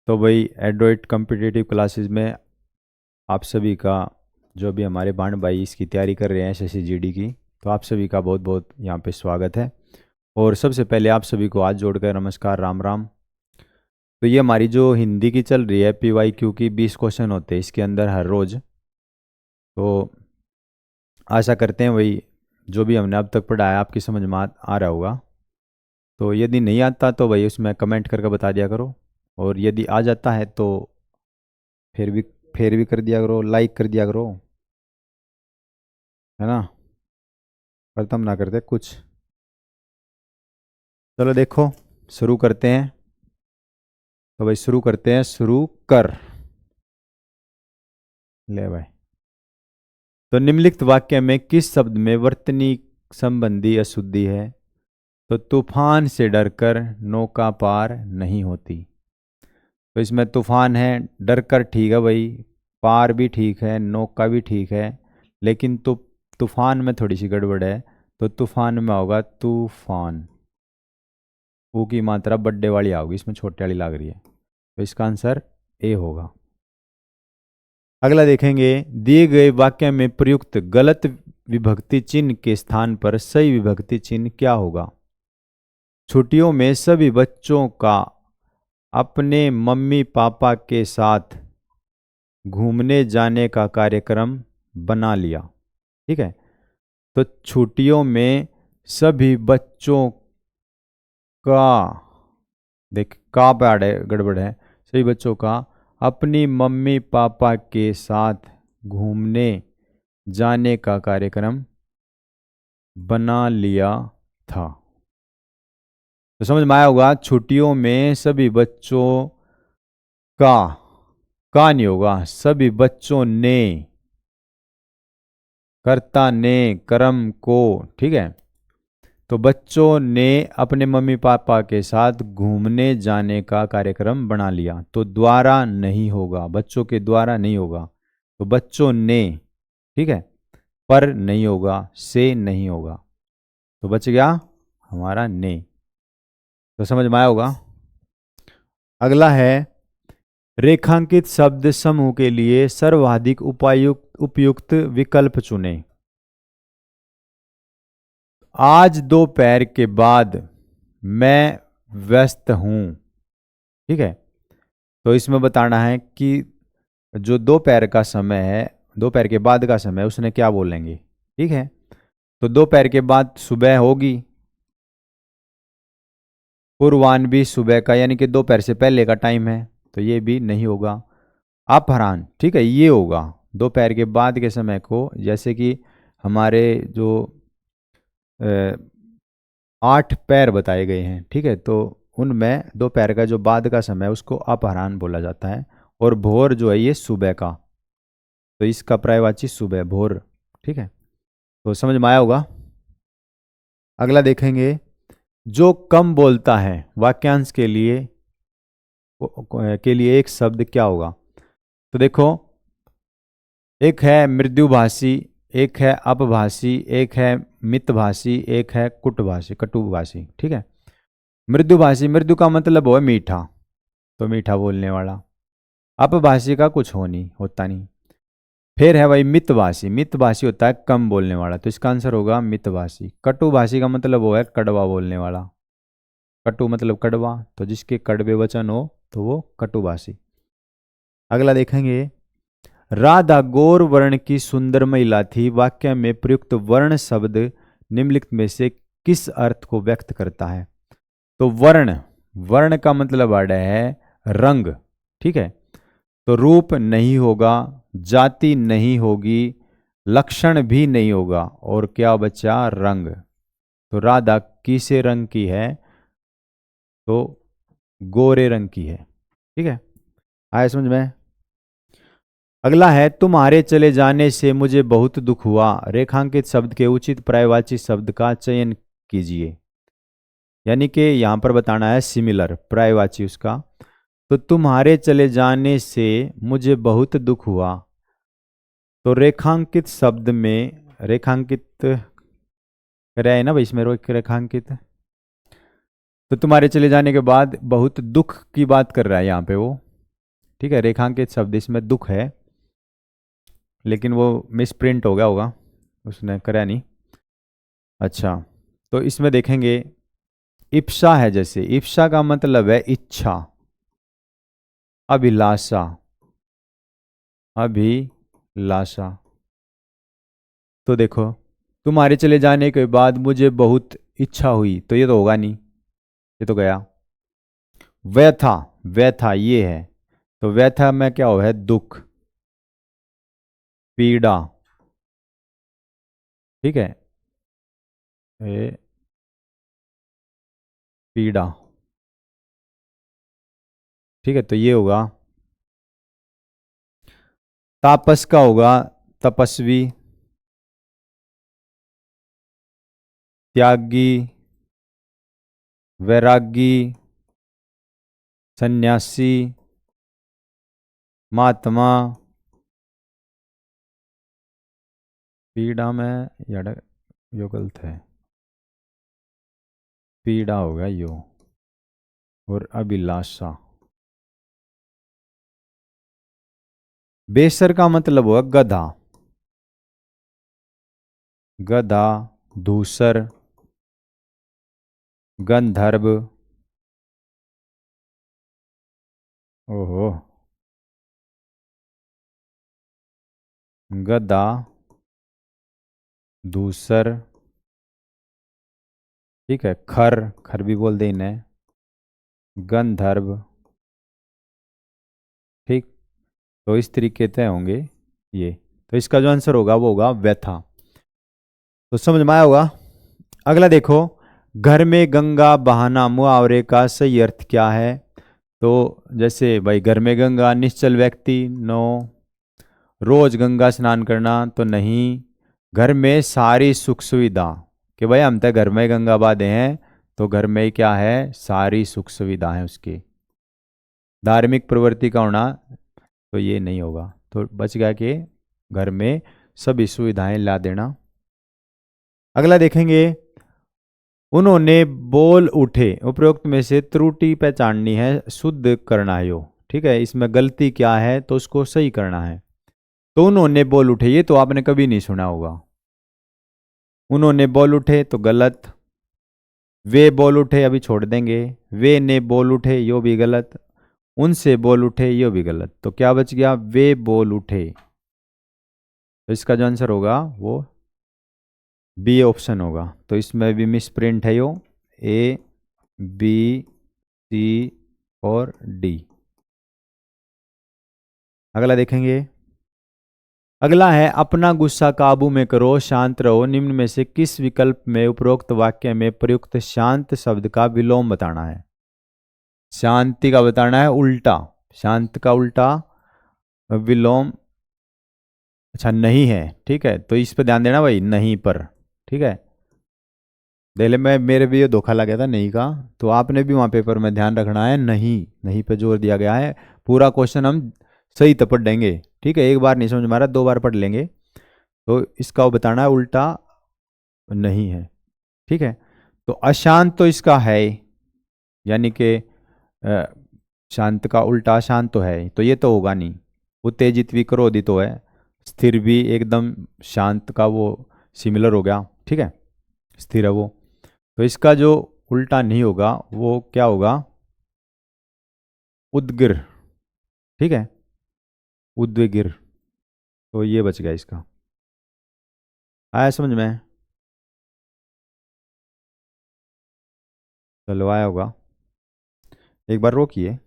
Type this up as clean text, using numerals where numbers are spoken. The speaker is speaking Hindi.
तो भाई एड्रॉइड कम्पिटिटिव क्लासेस में आप सभी का, जो भी हमारे बांड भाई इसकी तैयारी कर रहे हैं एसएससी जीडी की, तो आप सभी का बहुत बहुत यहाँ पे स्वागत है। और सबसे पहले आप सभी को हाथ जोड़कर नमस्कार, राम राम। तो ये हमारी जो हिंदी की चल रही है पीवाईक्यू की 20 क्वेश्चन होते हैं इसके अंदर हर रोज़। तो आशा करते हैं वही जो भी हमने अब तक पढ़ा है आपकी समझ में आ रहा होगा। तो यदि नहीं आता तो भाई उसमें कमेंट करके बता दिया करो, और यदि आ जाता है तो फिर भी फिर भी कर दिया करो, लाइक कर दिया करो, है ना। खत्म ना करते कुछ। चलो देखो, शुरू करते हैं। तो भाई शुरू करते हैं, शुरू कर ले भाई। तो निम्नलिखित वाक्य में किस शब्द में वर्तनी संबंधी अशुद्धि है? तो तूफान से डरकर नौका पार नहीं होती। तो इसमें तूफान है, डरकर ठीक है भाई, पार भी ठीक है, नौका भी ठीक है, लेकिन तूफान में थोड़ी सी गड़बड़ है। तो तूफान में होगा तूफान, ऊ की मात्रा बड्डे वाली आओगी, इसमें छोटे वाली लग रही है, तो इसका आंसर ए होगा। अगला देखेंगे, दिए गए वाक्य में प्रयुक्त गलत विभक्ति चिन्ह के स्थान पर सही विभक्ति चिन्ह क्या होगा? छुट्टियों में सभी बच्चों का अपने मम्मी पापा के साथ घूमने जाने का कार्यक्रम बना लिया। ठीक है, तो छुट्टियों में सभी बच्चों का, देख का पैड है, गड़बड़ है, सभी बच्चों का अपनी मम्मी पापा के साथ घूमने जाने का कार्यक्रम बना लिया था। तो समझ में आया होगा, छुट्टियों में सभी बच्चों का नहीं होगा, सभी बच्चों ने, कर्ता ने, कर्म को। ठीक है, तो बच्चों ने अपने मम्मी पापा के साथ घूमने जाने का कार्यक्रम बना लिया। तो द्वारा नहीं होगा, बच्चों के द्वारा नहीं होगा, तो बच्चों ने। ठीक है, पर नहीं होगा, से नहीं होगा, तो बच गया हमारा ने। तो समझ में आया होगा। अगला है, रेखांकित शब्द समूह के लिए सर्वाधिक उपयुक्त विकल्प चुनें। आज दोपहर के बाद मैं व्यस्त हूं। ठीक है, तो इसमें बताना है कि जो दोपहर का समय है, दोपहर के बाद का समय, उसने क्या बोलेंगे। ठीक है, तो दोपहर के बाद सुबह होगी, पूर्वान्ह भी सुबह का, यानी कि दोपहर से पहले का टाइम है, तो ये भी नहीं होगा। अपराह्न, ठीक है, ये होगा दोपहर के बाद के समय को, जैसे कि हमारे जो 8 पैर बताए गए हैं। ठीक है, तो उनमें दोपहर का जो बाद का समय है उसको अपराह्न बोला जाता है, और भोर जो है ये सुबह का, तो इसका पर्यायवाची सुबह, भोर। ठीक है, तो समझ में आया होगा। अगला देखेंगे, जो कम बोलता है वाक्यांश के लिए एक शब्द क्या होगा? तो देखो, एक है मृदुभाषी, एक है अपभाषी, एक है मितभाषी, एक है कुटभाषी, कटुभाषी। ठीक है, मृदुभाषी, मृदु का मतलब हो मीठा, तो मीठा बोलने वाला। अपभाषी का कुछ होता नहीं। फिर है भाई मितभाषी, मितभाषी होता है कम बोलने वाला, तो इसका आंसर होगा मितभाषी। कटुभाषी का मतलब वो है कड़वा बोलने वाला, कटु मतलब कड़वा, तो जिसके कड़वे वचन हो तो वो कटुभाषी। अगला देखेंगे, राधा गौर वर्ण की सुंदर महिला थी, वाक्य में प्रयुक्त वर्ण शब्द निम्नलिखित में से किस अर्थ को व्यक्त करता है? तो वर्ण, वर्ण का मतलब है रंग। ठीक है, तो रूप नहीं होगा, जाति नहीं होगी, लक्षण भी नहीं होगा, और क्या बचा? रंग। तो राधा किसे रंग की है? तो गोरे रंग की है। ठीक है, आया समझ में। अगला है, तुम्हारे चले जाने से मुझे बहुत दुख हुआ, रेखांकित शब्द के उचित पर्यायवाची शब्द का चयन कीजिए। यानी कि यहां पर बताना है सिमिलर पर्यायवाची उसका। तो तुम्हारे चले जाने से मुझे बहुत दुख हुआ, तो रेखांकित शब्द में, रेखांकित कर रहा है ना भाई इसमें, रेखांकित, तो तुम्हारे चले जाने के बाद बहुत दुख की बात कर रहा है यहाँ पे वो, ठीक है, रेखांकित शब्द, इसमें दुख है, लेकिन वो मिसप्रिंट हो गया होगा, उसने कराया नहीं। अच्छा, तो इसमें देखेंगे इप्सा है, जैसे इप्सा का मतलब है इच्छा, अभिलाषा, अभिलाषा। तो देखो, तुम्हारे चले जाने के बाद मुझे बहुत इच्छा हुई, तो ये तो होगा नहीं, ये तो गया। व्यथा, व्यथा ये है, तो व्यथा में क्या हो है, दुख, पीड़ा। ठीक है, ये पीड़ा। ठीक है, तो ये होगा। तापस का होगा तपस्वी, त्यागी, वैरागी, सन्यासी, महात्मा। पीड़ा में यार, यो गलत है, पीड़ा होगा यो, और अभिलाषा। बेसर का मतलब होगा गधा, गधा, धूसर, गंधर्व। ओहो, गधा, धूसर। ठीक है, खर, खर भी बोल दे इन्हें, गंधर्व। ठीक, तो इस तरीके से होंगे ये। तो इसका जो आंसर होगा वो होगा व्यथा। तो समझ में आया होगा। अगला देखो, घर में गंगा बहाना मुहावरे का सही अर्थ क्या है। तो जैसे भाई, घर में गंगा निश्चल व्यक्ति, नो। रोज गंगा स्नान करना, तो नहीं। घर में सारी सुख सुविधा, कि भाई हम तो घर में गंगा बहाते हैं, तो घर में क्या है, सारी सुख सुविधा है उसकी। धार्मिक प्रवृत्ति का होना, तो ये नहीं होगा, तो बच गया कि घर में सभी सुविधाएं ला देना। अगला देखेंगे, उन्होंने बोल उठे, उपरोक्त में से त्रुटि पहचाननी है, शुद्ध करना है यो। ठीक है, इसमें गलती क्या है तो उसको सही करना है। तो उन्होंने बोल उठे, ये तो आपने कभी नहीं सुना होगा। उन्होंने बोल उठे तो गलत। वे बोल उठे अभी छोड़ देंगे। वे ने बोल उठे, यो भी गलत। उनसे बोल उठे, यो भी गलत। तो क्या बच गया, वे बोल उठे। तो इसका जो आंसर होगा वो बी ऑप्शन होगा। तो इसमें भी मिस प्रिंट है यो, ए, बी, सी और डी। अगला देखेंगे। अगला है, अपना गुस्सा काबू में करो, शांत रहो, निम्न में से किस विकल्प में उपरोक्त वाक्य में प्रयुक्त शांत शब्द का विलोम बताना है। शांति का बताना है उल्टा, शांत का उल्टा विलोम। अच्छा, नहीं है। ठीक है, तो इस पर ध्यान देना भाई, नहीं पर। ठीक है, पहले मैं, मेरे भी ये धोखा लगा था नहीं का, तो आपने भी वहां पेपर में ध्यान रखना है, नहीं, नहीं पे जोर दिया गया है। पूरा क्वेश्चन हम सही तो पढ़ लेंगे। ठीक है, एक बार नहीं समझ में आ रहा, दो बार पढ़ लेंगे। तो इसका वो बताना है उल्टा नहीं है। ठीक है, तो अशांत तो इसका है, यानी कि अ, शांत का उल्टा अशांत तो है, तो ये तो होगा नहीं। उत्तेजित भी क्रोधित तो है, स्थिर भी एकदम शांत का वो सिमिलर हो गया। ठीक है, स्थिर है वो। तो इसका जो उल्टा नहीं होगा वो क्या होगा, उद्गिर। ठीक है, उद्विगिर। तो ये बच गया इसका। आया समझ में, चलो आया होगा। एक बार रोकिए।